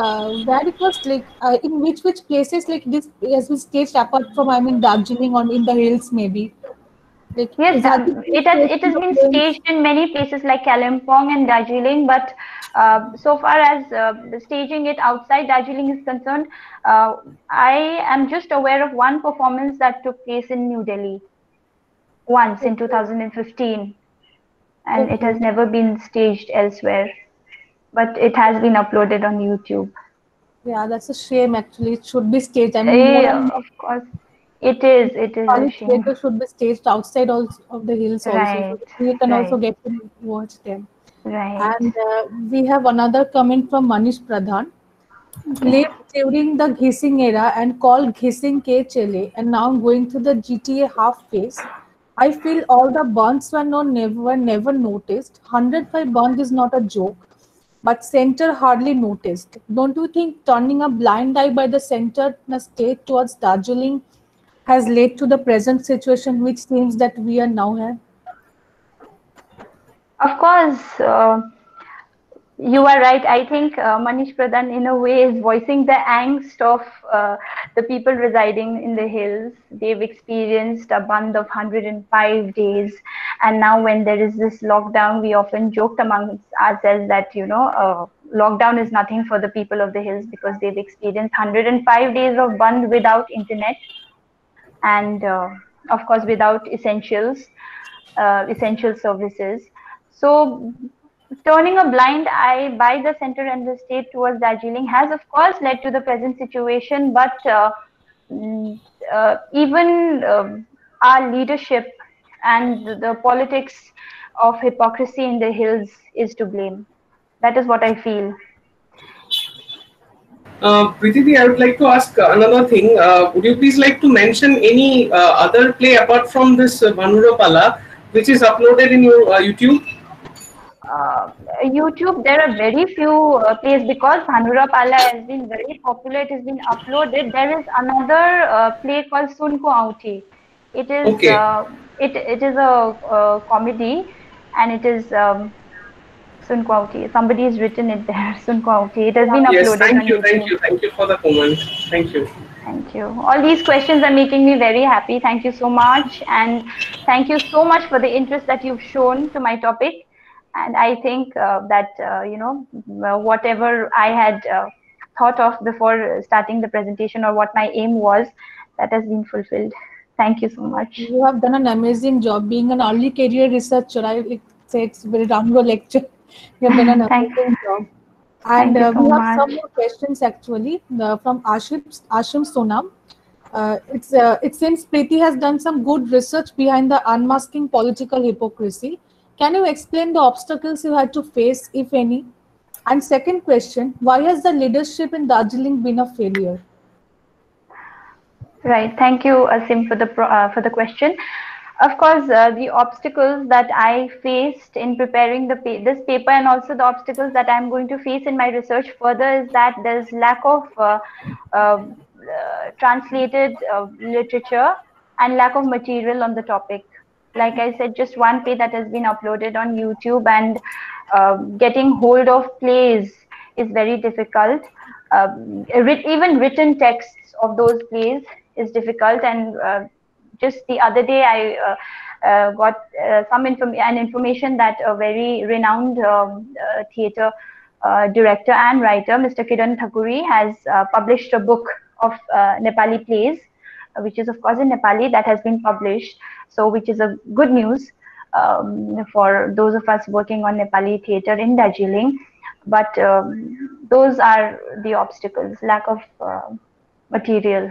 where it was like in which places like this has been staged apart from Darjeeling on in the hills maybe. Like, yes, is that it has been staged in many places like Kalimpong and Darjeeling, but so far as staging it outside Darjeeling is concerned, I am just aware of one performance that took place in New Delhi once in 2015, and it has never been staged elsewhere, but it has been uploaded on YouTube. Yeah, that's a shame actually. It should be staged. I mean, Of course. It is a shame. Theater should be staged outside also of the hills also. So you can also get to watch them. Right. And we have another comment from Manish Pradhan. Played during the Ghising era and called Ghising Ke Chele, and now going through the GTA half phase. I feel all the burns were never noticed. 105 burns is not a joke, but center hardly noticed. Don't you think turning a blind eye by the center in a state towards Darjeeling has led to the present situation, which seems that we are now have? Of course, you are right. I think Manish Pradhan, in a way, is voicing the angst of the people residing in the hills. They've experienced a band of 105 days. And now when there is this lockdown, we often joked amongst ourselves that, lockdown is nothing for the people of the hills because they've experienced 105 days of band without internet. And of course, without essential services. So turning a blind eye by the center and the state towards Darjeeling has, of course, led to the present situation. But even our leadership and the politics of hypocrisy in the hills is to blame. That is what I feel. Preeti, I would like to ask another thing. Would you please like to mention any other play apart from this Bhanura Pala, which is uploaded in your YouTube? YouTube, there are very few plays because Bhanura Pala has been very popular. It has been uploaded. There is another play called Sun Ko Authi. It is Okay. it is a comedy, and it is Sun Ko Authi. Somebody has written it there. Sun Ko Authi. It has been Yes, uploaded on YouTube. thank you for the comment. Thank you. Thank you. All these questions are making me very happy. Thank you so much. And thank you so much for the interest that you've shown to my topic. And I think that, whatever I had thought of before starting the presentation, or what my aim was, that has been fulfilled. Thank you so much. You have done an amazing job being an early career researcher. I like say it's very Ramro lecture. You have done an Thank amazing job. And you so we have much. some more questions actually from Ashim Sonam. It seems Preeti has done some good research behind the unmasking political hypocrisy. Can you explain the obstacles you had to face, if any? And second question, why has the leadership in Darjeeling been a failure? Right. Thank you, Asim, for the question. Of course, the obstacles that I faced in preparing this paper, and also the obstacles that I'm going to face in my research further, is that there's lack of translated literature and lack of material on the topic. Like I said, just one play that has been uploaded on YouTube, and getting hold of plays is very difficult. Even written texts of those plays is difficult, and just the other day I got information that a very renowned theatre director and writer, Mr. Kiran Thakuri, has published a book of Nepali plays, which is of course in Nepali, that has been published. So, which is a good news for those of us working on Nepali theatre in Darjeeling. But those are the obstacles: lack of material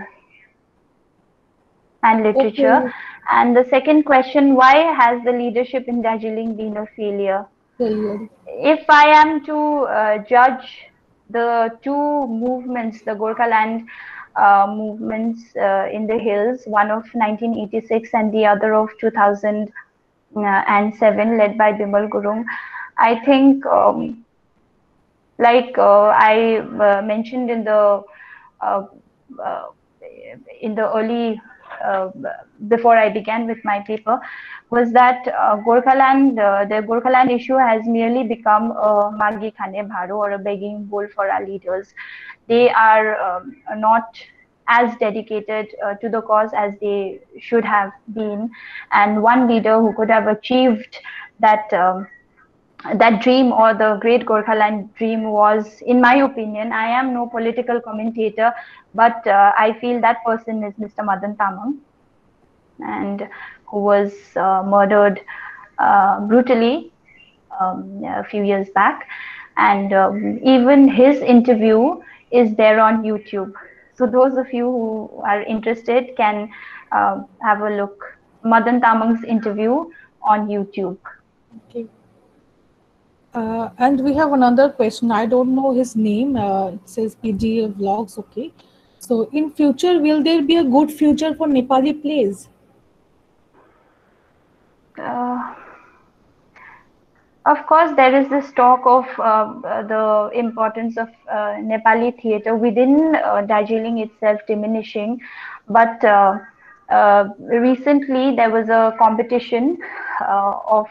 and literature. Okay. And the second question, why has the leadership in Darjeeling been a failure? Failure. If I am to judge the two movements, the Gorkhaland movements in the hills, one of 1986 and the other of 2007, led by Bimal Gurung, I think, I mentioned in the early, before I began with my paper, was that the Gorkhaland issue has merely become a magi khane bharo, or a begging bowl for our leaders. They are not as dedicated to the cause as they should have been, and one leader who could have achieved that that dream, or the great Gorkhaland dream, was, in my opinion, I am no political commentator, but I feel that person is Mr. Madan Tamang, and who was murdered brutally a few years back. And even his interview is there on YouTube. So those of you who are interested can have a look. Madan Tamang's interview on YouTube. Okay. And we have another question. I don't know his name. It says PG Vlogs. Okay. So in future, will there be a good future for Nepali plays? Of course, there is this talk of the importance of Nepali theatre within Darjeeling itself diminishing, but recently there was a competition of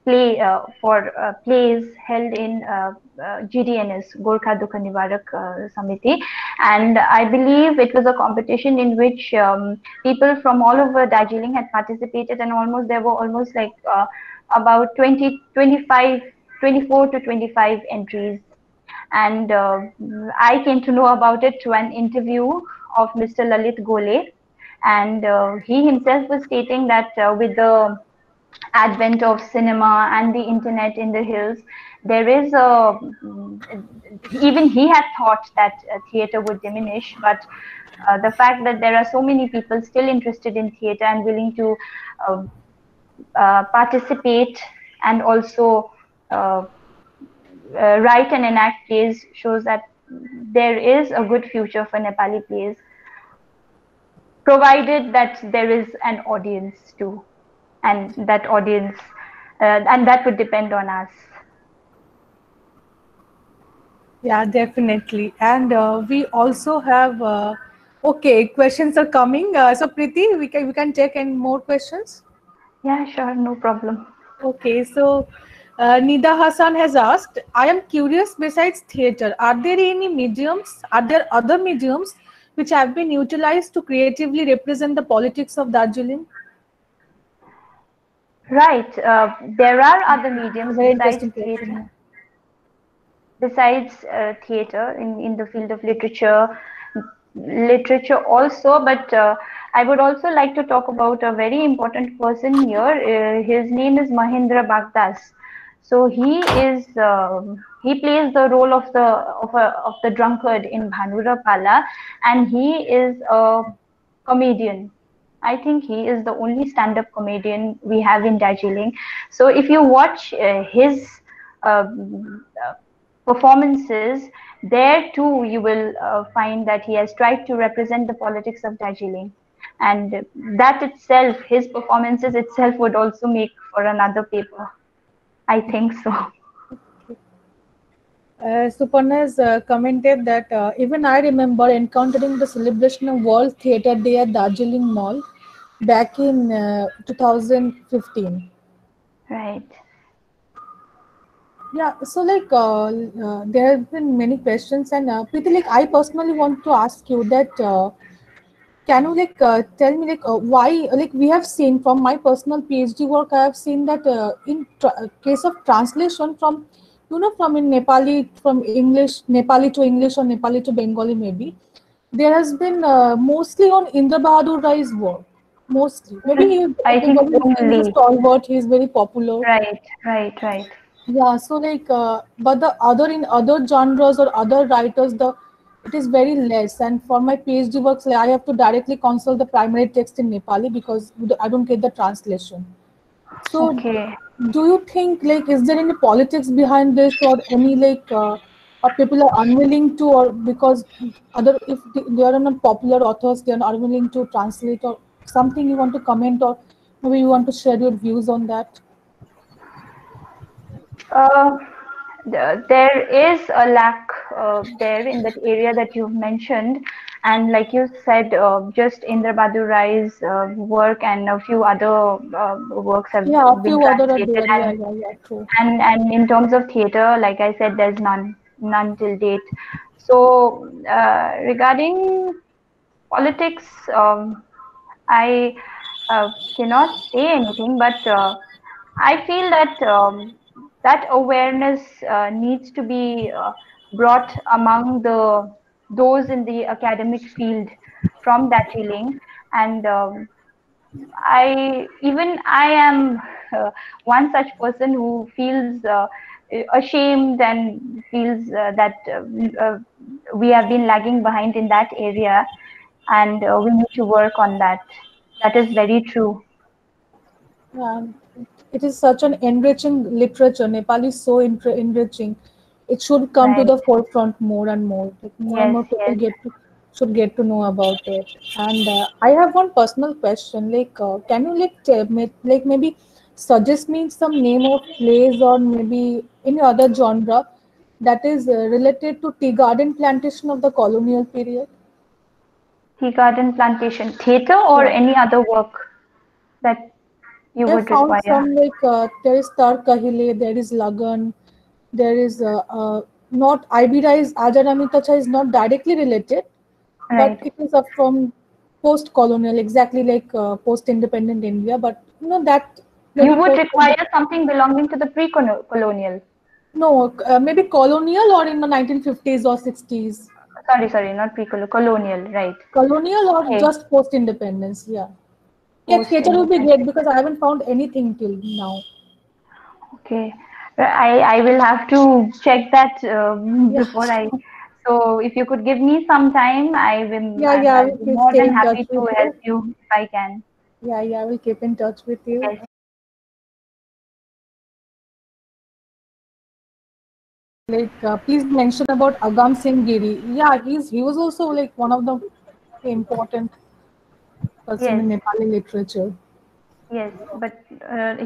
plays held in GDNS, Gorkha Dukha Nivarak Samiti, and I believe it was a competition in which people from all over Darjeeling had participated, and there were almost like about 24 to 25 entries. And I came to know about it through an interview of Mr. Lalit Gole, and he himself was stating that with the advent of cinema and the internet in the hills, there is even he had thought that theatre would diminish, but the fact that there are so many people still interested in theatre and willing to participate and also write and enact plays shows that there is a good future for Nepali plays, provided that there is an audience too, and that audience and that would depend on us. Yeah, definitely. And we also have okay, questions are coming. So Preeti, we can take in more questions. Yeah, sure, no problem. Okay, so Nida Hassan has asked, I am curious, besides theatre, are there any mediums, are there other mediums which have been utilized to creatively represent the politics of Darjeeling? Right. There are other mediums Very interesting question. Yeah. besides theater in the field of literature also, but I would also like to talk about a very important person here. His name is Mahendra Bagdas. So he plays the role of the drunkard in Bhanura Pala, and he is a comedian. I think he is the only stand-up comedian we have in Darjeeling. So if you watch his uh, performances, there too you will find that he has tried to represent the politics of Darjeeling. And that itself, his performances itself, would also make for another paper. I think so. Suparna has commented that even I remember encountering the celebration of World Theatre Day at Darjeeling Mall back in 2015. Right. Yeah, so there have been many questions, and Preeti, like I personally want to ask you that can you tell me why like we have seen from my personal PhD work I have seen that in case of translation from from in Nepali from English Nepali to English or Nepali to Bengali maybe there has been mostly on Indra Bahadur Rai's work mostly maybe I think because he's a only. stalwart, he's very popular. Right, right, right. Yeah, so but the other in other genres or other writers, the it is very less. And for my PhD works, like, I have to directly consult the primary text in Nepali because I don't get the translation. So, Okay. do you think is there any politics behind this, or any or people are unwilling to, or because other if they are not popular authors, they are unwilling to translate, or something you want to comment, or maybe you want to share your views on that? Uh, there is a lack there in that area that you've mentioned, and like you said, just Indra Badurai's work and a few other works have Yeah, a been few other are translated, there. Yeah, yeah, yeah, true. and in terms of theater, like I said, there's none till date. So regarding politics, I cannot say anything, but I feel that that awareness needs to be brought among those in the academic field from that healing, and I am one such person who feels ashamed and feels that we have been lagging behind in that area, and we need to work on that. That is very true. Yeah, it is such an enriching literature. Nepal is so enriching. It should come to Right. the forefront more and more. Like more and Yes, more people yes. should get to know about it. And I have one personal question. Can you maybe suggest me some name of plays or maybe any other genre that is related to tea garden plantation of the colonial period? Tea garden plantation, theater or Yeah. any other work that you I would found require. some there is Tar Kahile, there is Lagan, there is not Ibira is Ajaramitacha is not directly related, but Right. it is from post-colonial, exactly like post-independent India. But that You maybe would post require something belonging to the pre-colonial. no maybe colonial or in the 1950s or 60s, Sorry, not pre-colonial, right? colonial or Okay, just post-independence. Yeah, yeah, theater would be great post-independent. because I haven't found anything till now. Okay, I will have to check that Yeah, before I. So if you could give me some time, yeah, yeah. I I'll will be more stay than in touch happy to with help you. you if I can. Yeah, yeah, I will keep in touch with you. Yes. Please mention about Agam Singh Giri. Yeah, he was also like one of the important person Yes. in Nepali literature. Yes, but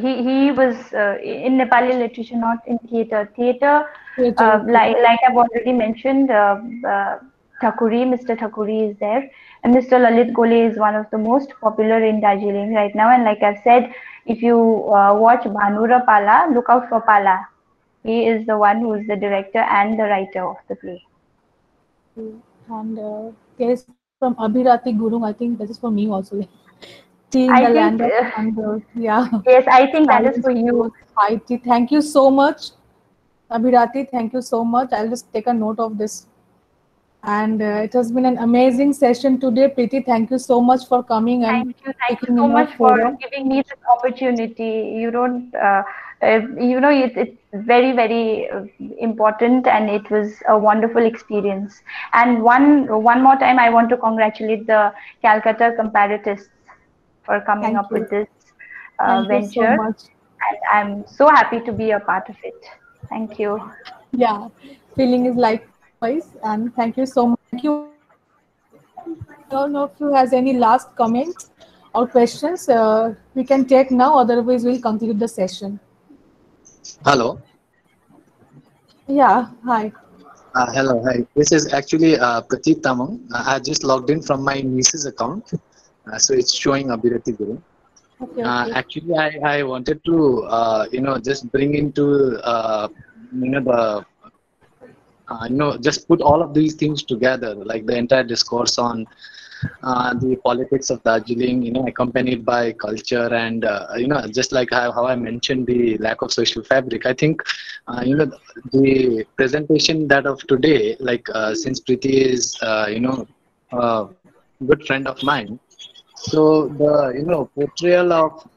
he was in Nepali literature, not in theater. Theater. Like I've already mentioned, Mr. Thakuri is there, and Mr. Lalit Gole is one of the most popular in Darjeeling right now. And like I've said, if you watch Bhanura Pala, look out for Pala. He is the one who is the director and the writer of the play. And there is from Abhirati Gurung. I think that is for me also. Tea in the I land think, of thunder. Yeah. yes, I think that is Silence for you. grows mighty. Thank you so much, Abhirati. Thank you so much. I'll just take a note of this. And it has been an amazing session today, Preeti. Thank you so much for coming and Thank you speaking so in our much for forum. giving me this opportunity. You don't, it's very, very important, and it was a wonderful experience. And one more time, I want to congratulate the Calcutta comparatists for coming Thank up with you. this Thank you so venture, much. and I'm so happy to be a part of it. Thank you. Yeah, feeling is likewise. And thank you so much. Thank you all. I don't know if you has any last comments or questions. We can take now. Otherwise, we'll conclude the session. Hello. Yeah. Hi. Hello. Hi. This is actually Prateek Tamang. I just logged in from my niece's account. So it's showing Abhirati Guru. Okay. Okay. Actually, I wanted to, just bring into, the, just put all of these things together, like the entire discourse on the politics of Darjeeling, accompanied by culture and, just like how I mentioned the lack of social fabric. I think, the presentation that of today, like since Preeti is, a good friend of mine, so the, portrayal of,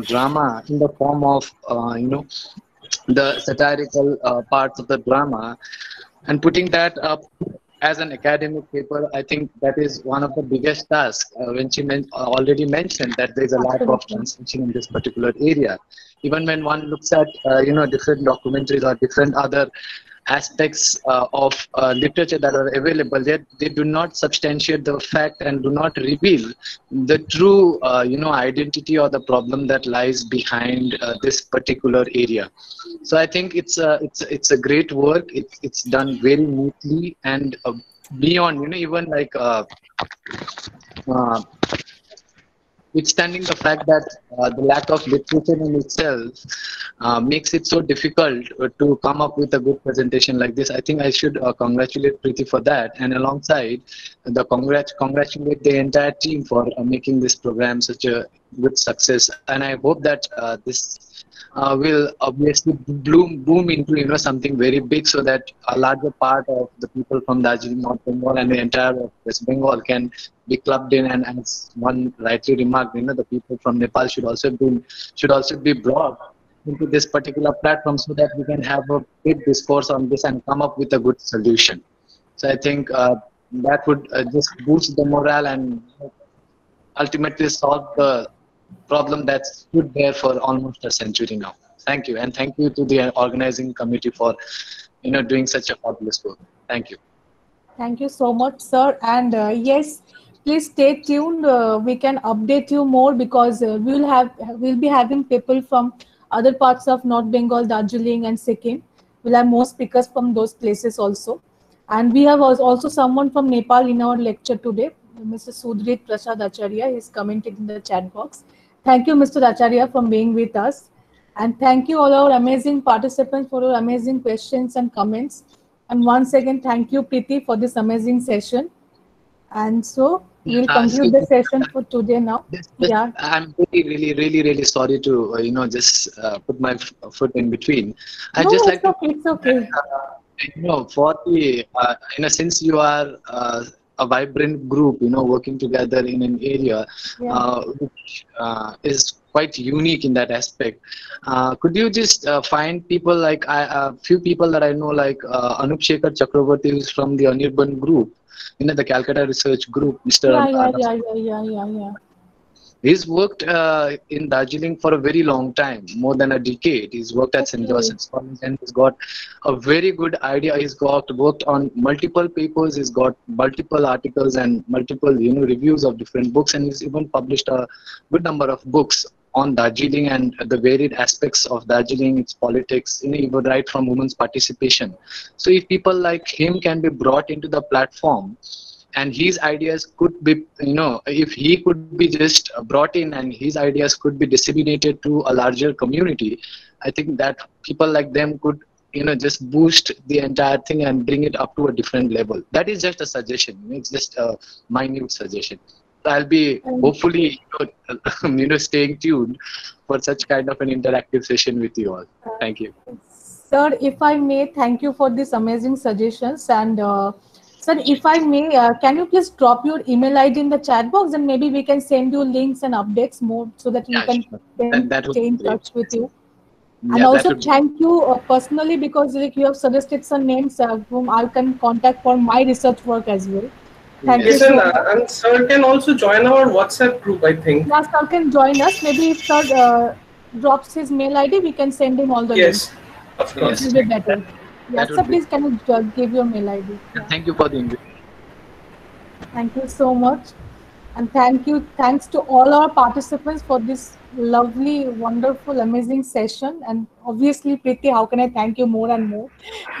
drama in the form of, the satirical parts of the drama and putting that up as an academic paper, I think that is one of the biggest tasks. When she already mentioned that there is a lack of Absolutely. translation in this particular area. Even when one looks at different documentaries or different other aspects of literature that are available, yet they do not substantiate the fact and do not reveal the true identity or the problem that lies behind this particular area. So I think it's a great work. It's done very neatly and beyond even like uh, withstanding the fact that the lack of literature in itself makes it so difficult to come up with a good presentation like this. I think I should congratulate Preeti for that, and alongside the congratulate the entire team for making this program such a good success. And I hope that this will obviously boom into something very big, so that a larger part of the people from Darjeeling, North Bengal, and the entire West Bengal can be clubbed in. And as one rightly remarked, the people from Nepal should also be brought into this particular platform, so that we can have a big discourse on this and come up with a good solution. So I think that would just boost the morale and ultimately solve the problem that's stood there for almost a century now. Thank you, and thank you to the organizing committee for doing such a fabulous work. Thank you. Thank you so much, sir. And yes, please stay tuned. We can update you more because we'll be having people from other parts of North Bengal, Darjeeling, and Sikkim. We'll have more speakers from those places also. And we have also someone from Nepal in our lecture today, Mr. Sudrit Prasad Acharya. He's commented in the chat box. Thank you, Mr. Acharya, for being with us. And thank you all our amazing participants for your amazing questions and comments. And once again, thank you, Preeti, for this amazing session. And so we'll conclude the session for today now. Yeah. I'm really sorry to just put my foot in between. I No, just like it's okay. for the since you are a vibrant group, working together in an area which is quite unique in that aspect. Could you just find people like a few people that I know, like Anup Shekhar Chakraborty, who's from the Anirban group, the Calcutta Research Group, Mr. Yeah. He's worked in Darjeeling for a very long time, more than a decade. He's worked at St. Joseph's College, and he's got a very good idea. He's worked on multiple papers. He's got multiple articles and multiple reviews of different books, and he's even published a good number of books on Darjeeling and the varied aspects of Darjeeling, its politics, even right from women's participation. So if people like him can be brought into the platform, and his ideas could be, if he could be just brought in and his ideas could be disseminated to a larger community, I think that people like them could, just boost the entire thing and bring it up to a different level. That is just a suggestion. It's just a minute suggestion. So I'll be hopefully, staying tuned for such kind of an interactive session with you all. Thank you. Sir, if I may, thank you for these amazing suggestions. And sir, if I may, can you please drop your email ID in the chat box, and maybe we can send you links and updates more so that we can stay in touch with you. And also thank you personally, because like you have suggested some names whom I can contact for my research work as well. Thank you so much. And sir can also join our WhatsApp group, I think. Yeah, sir can join us. Maybe if sir drops his mail ID, we can send him all the links. Yes, of course. It will be better. Yes, sir, please can you give your mail ID? Yeah. Thank you for the invitation. Thank you so much. And thanks to all our participants for this lovely, wonderful, amazing session. And obviously, Preeti, how can I thank you more and more?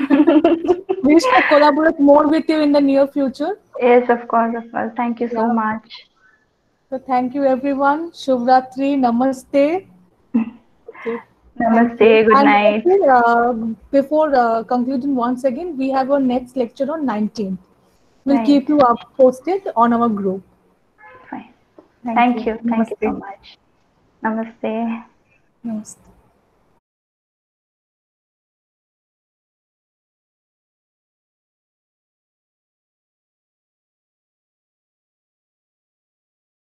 We wish to collaborate more with you in the near future. Yes, of course, of course. Thank you so much. So thank you, everyone. Shubhratri, namaste. Okay. Namaste, good night. Before concluding once again, we have our next lecture on 19th. We'll Right. keep you posted on our group. Fine. Thank you. Thank you so Namaste. much. Namaste. Namaste.